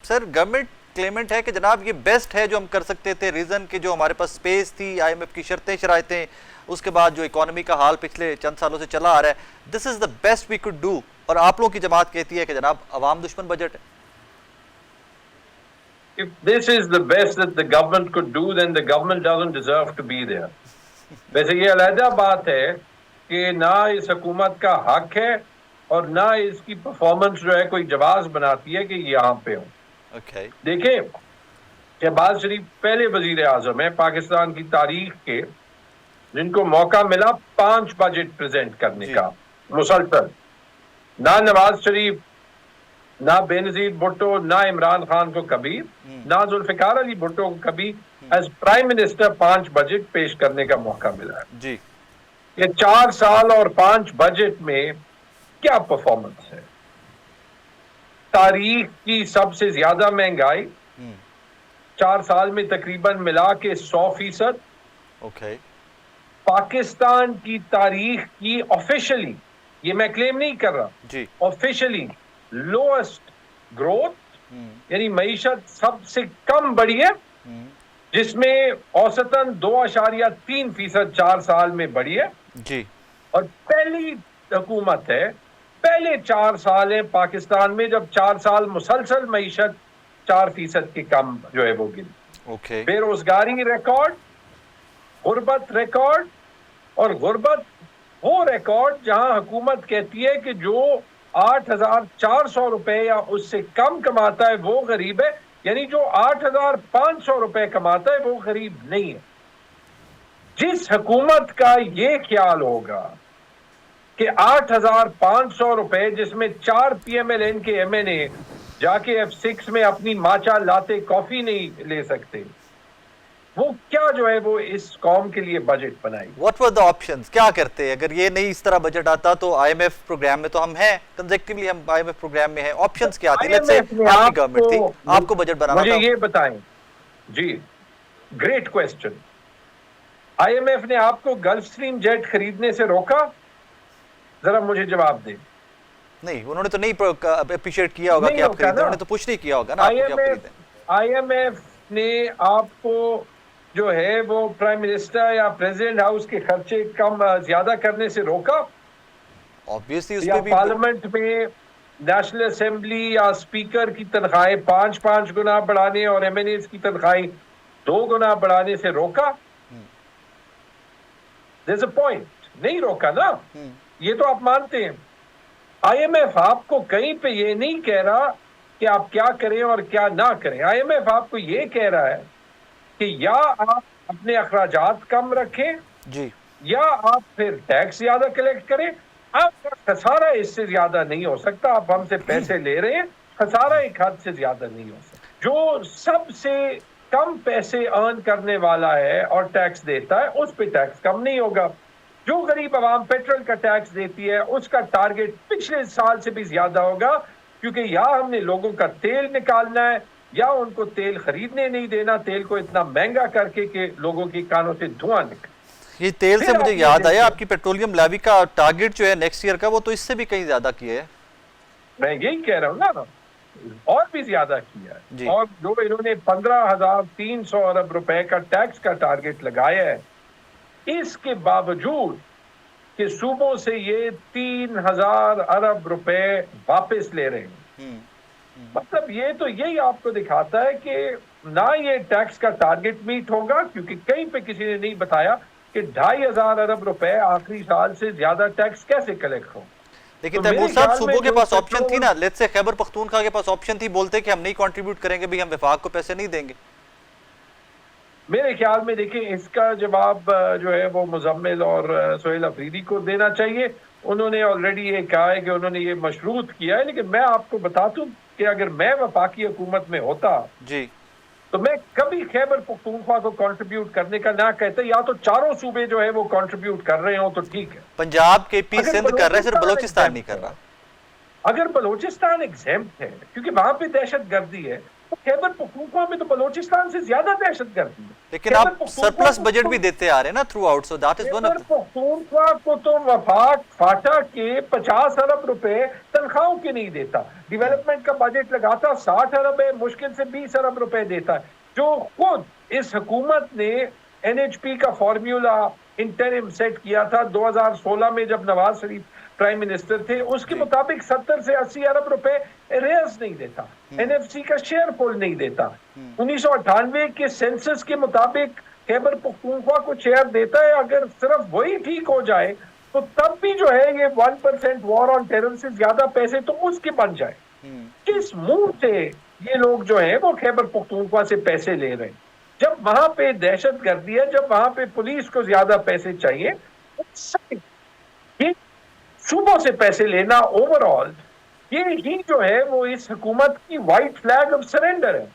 سر government Clement ہے کہ جناب یہ بیسٹ ہے جو ہم کر سکتے تھے، ریزن کہ جو ہمارے پاس سپیس تھی، آئی ایم ایف کی شرطیں شرائطیں، اس کے بعد جو اکانومی کا حال پچھلے چند سالوں سے چلا آ رہا ہے، this is the best we could do, اور آپ لوگوں کی جماعت کہتی ہے کہ جناب عوام دشمن بجٹ ہے. If this is the best that the government could do, then the government doesn't deserve to be there. ویسے یہ علیحدہ بات ہے کہ نہ اس حکومت کا حق ہے اور نہ اس کی پرفارمنس جو ہے کوئی جواز بناتی ہے کہ یہاں پہ ہوں. دیکھیں شہباز شریف پہلے وزیر اعظم ہیں پاکستان کی تاریخ کے جن کو موقع ملا 5 بجٹ پریزنٹ کرنے کا مسلسل. نہ نواز شریف، نہ بینظیر بھٹو، نہ عمران خان کو کبھی، نہ ذوالفقار علی بھٹو کو کبھی ایز پرائم منسٹر 5 بجٹ پیش کرنے کا موقع ملا ہے. یہ 4 سال اور 5 بجٹ میں کیا پرفارمنس ہے؟ تاریخ کی سب سے زیادہ مہنگائی 4 سال میں تقریباً ملا کے 100%. پاکستان کی تاریخ کی آفیشلی، یہ میں کلیم نہیں کر رہا، آفیشلی لوئسٹ گروتھ، یعنی معیشت سب سے کم بڑھی ہے، جس میں اوسطاً 2.3% 4 سال میں بڑھی ہے. اور پہلی حکومت ہے، پہلے 4 سال ہیں پاکستان میں جب 4 سال مسلسل معیشت 4% کے کم جو ہے وہ گری. بے روزگاری ریکارڈ، غربت ریکارڈ، اور غربت وہ ریکارڈ جہاں حکومت کہتی ہے کہ جو 8,400 روپے یا اس سے کم کماتا ہے وہ غریب ہے، یعنی جو 8,500 روپے کماتا ہے وہ غریب نہیں ہے. جس حکومت کا یہ خیال ہوگا کہ 8,500 روپے جس میں 4 پی ایم ایل این کے ایم این اے جا کے F6 میں اپنی ماچا لاتے کافی نہیں لے سکتے، وہ کیا جو ہے وہ اس قوم کے لیے بجٹ بنائی. What were the options؟ کیا کرتے؟ اگر یہ نہیں اس طرح بجٹ آتا تو آئی ایم ایف پروگرام میں تو ہم ہیں، کنزیکٹیولی ہم آئی ایم ایف پروگرام میں ہیں. آپشنز کیا تھے؟ لیٹس سے آپ کی گورنمنٹ تھی، آپ کو بجٹ بنانا تھا. مجھے یہ بتائیں. جی great question. I M F نے آپ کو گلف سٹریم جیٹ خریدنے سے روکا؟ ذرا مجھے جواب دیں. نہیں، انہوں نے تو نہیں اپریشیٹ کیا ہوگا کہ آپ خریدیں، انہوں نے تو پوچھ نہیں کیا ہوگا نا آپ کو کیا خریدیں. آئی ایم ایف نے آپ کو جو ہے وہ پرائم منسٹر یا پریزیڈنٹ ہاؤس کے خرچے کم زیادہ کرنے سے روکا؟ یا پارلیمنٹ میں نیشنل اسمبلی یا اسپیکر کی تنخواہیں 5 گنا بڑھانے اور ایم این ایز کی تنخواہیں 2 گنا بڑھانے سے روکا؟ There's a point. نہیں روکا نا، یہ تو آپ مانتے ہیں. آئی ایم ایف آپ کو کہیں پہ یہ نہیں کہہ رہا کہ آپ کیا کریں اور کیا نہ کریں. آئی ایم ایف آپ کو یہ کہہ رہا ہے کہ یا آپ اپنے اخراجات کم رکھیں یا آپ پھر ٹیکس زیادہ کلیکٹ کریں. آپ کا خسارہ اس سے زیادہ نہیں ہو سکتا. آپ ہم سے پیسے لے رہے ہیں، خسارہ ایک حد سے زیادہ نہیں ہو سکتا. جو سب سے کم پیسے ارن کرنے والا ہے اور ٹیکس دیتا ہے اس پہ ٹیکس کم نہیں ہوگا. جو غریب عوام پیٹرول کا ٹیکس دیتی ہے اس کا ٹارگٹ پچھلے سال سے بھی زیادہ ہوگا، کیونکہ یا ہم نے لوگوں کا تیل نکالنا ہے یا ان کو تیل خریدنے نہیں دینا، تیل کو اتنا مہنگا کر کے کہ لوگوں کی کانوں سے دھواں نکلے. یہ تیل سے مجھے یاد آیا آپ کی پیٹرولیم لیوی کا ٹارگٹ جو ہے نیکسٹ ایئر کا وہ تو اس سے بھی کہیں زیادہ کیا ہے. میں یہی کہہ رہا ہوں نا، اور بھی زیادہ کیا ہے. اور جو انہوں نے 15,300 ارب روپے کا ٹیکس کا ٹارگٹ لگایا ہے، اس کے باوجود کہ صوبوں سے یہ 3,000 ارب روپے واپس لے رہے ہیں. مطلب یہ تو یہی آپ کو دکھاتا ہے کہ نہ یہ ٹیکس کا ٹارگٹ میٹ ہوگا، کیونکہ کہیں پہ کسی نے نہیں بتایا کہ 2,500 ارب روپے آخری سال سے زیادہ ٹیکس کیسے کلیکٹ ہو. لیکن تیمور صاحب صوبوں کے پاس آپشن تھی نا، لیٹ سے خیبر پختونخوا کے پاس آپشن تھی، بولتے کہ ہم نہیں کنٹریبیوٹ کریں گے، بھی ہم وفاق کو پیسے نہیں دیں گے. میرے خیال میں دیکھیں اس کا جواب جو ہے وہ مزمل اور سہیل افریدی کو دینا چاہیے. انہوں نے آلریڈی یہ کہا ہے کہ انہوں نے یہ مشروط کیا ہے، لیکن میں آپ کو بتاتا ہوں کہ اگر میں وفاقی حکومت میں ہوتا تو میں کبھی خیبر پختونخوا کو کنٹریبیوٹ کرنے کا نہ کہتا. یا تو چاروں صوبے جو ہے وہ کنٹریبیوٹ کر رہے ہوں تو ٹھیک ہے. پنجاب کے پی سندھ کر رہے ہیں، صرف بلوچستان نہیں کر رہا. اگر بلوچستان ایگزیمپٹ ہے کیونکہ وہاں پہ دہشت گردی ہے، تو خیبر پختونخوا میں تو بلوچستان سے زیادہ دہشت گردی ہے. لیکن آپ سرپلس بجٹ بھی دیتے آ رہے ہیں نا through out, so that is one of Pakhtunkhwa کو تو وفاق فاٹا کے 50 ارب روپے تنخواہوں کے نہیں دیتا, ڈیولپمنٹ کا بجٹ لگاتا 60 ارب ہے, مشکل سے 20 ارب روپے دیتا ہے, جو خود اس حکومت نے NHP کا فارمولا انٹرم سیٹ کیا تھا 2016 میں جب نواز شریف پرائم منسٹر تھے, اس کے مطابق 70 سے 80 ارب روپے ریئرز نہیں دیتا, NFC کا شیئر پول نہیں دیتا, 1998 کے سینسس کے مطابق خیبر پختونخوا کو شیئر دیتا ہے. اگر صرف وہی ٹھیک ہو جائے تو تب بھی جو ہے یہ 1% وار آن ٹیرر سے زیادہ پیسے تو اس کے بن جائے. کس منہ سے یہ لوگ جو ہیں وہ خیبر پختونخوا سے پیسے لے رہے ہیں, جب وہاں پہ دہشت گردی ہے, جب وہاں پہ پولیس کو زیادہ پیسے چاہیے, یہ صوبوں سے پیسے لینا اوور آل یہ ہی جو ہے وہ اس حکومت کی وائٹ فلیگ آف سرینڈر ہے.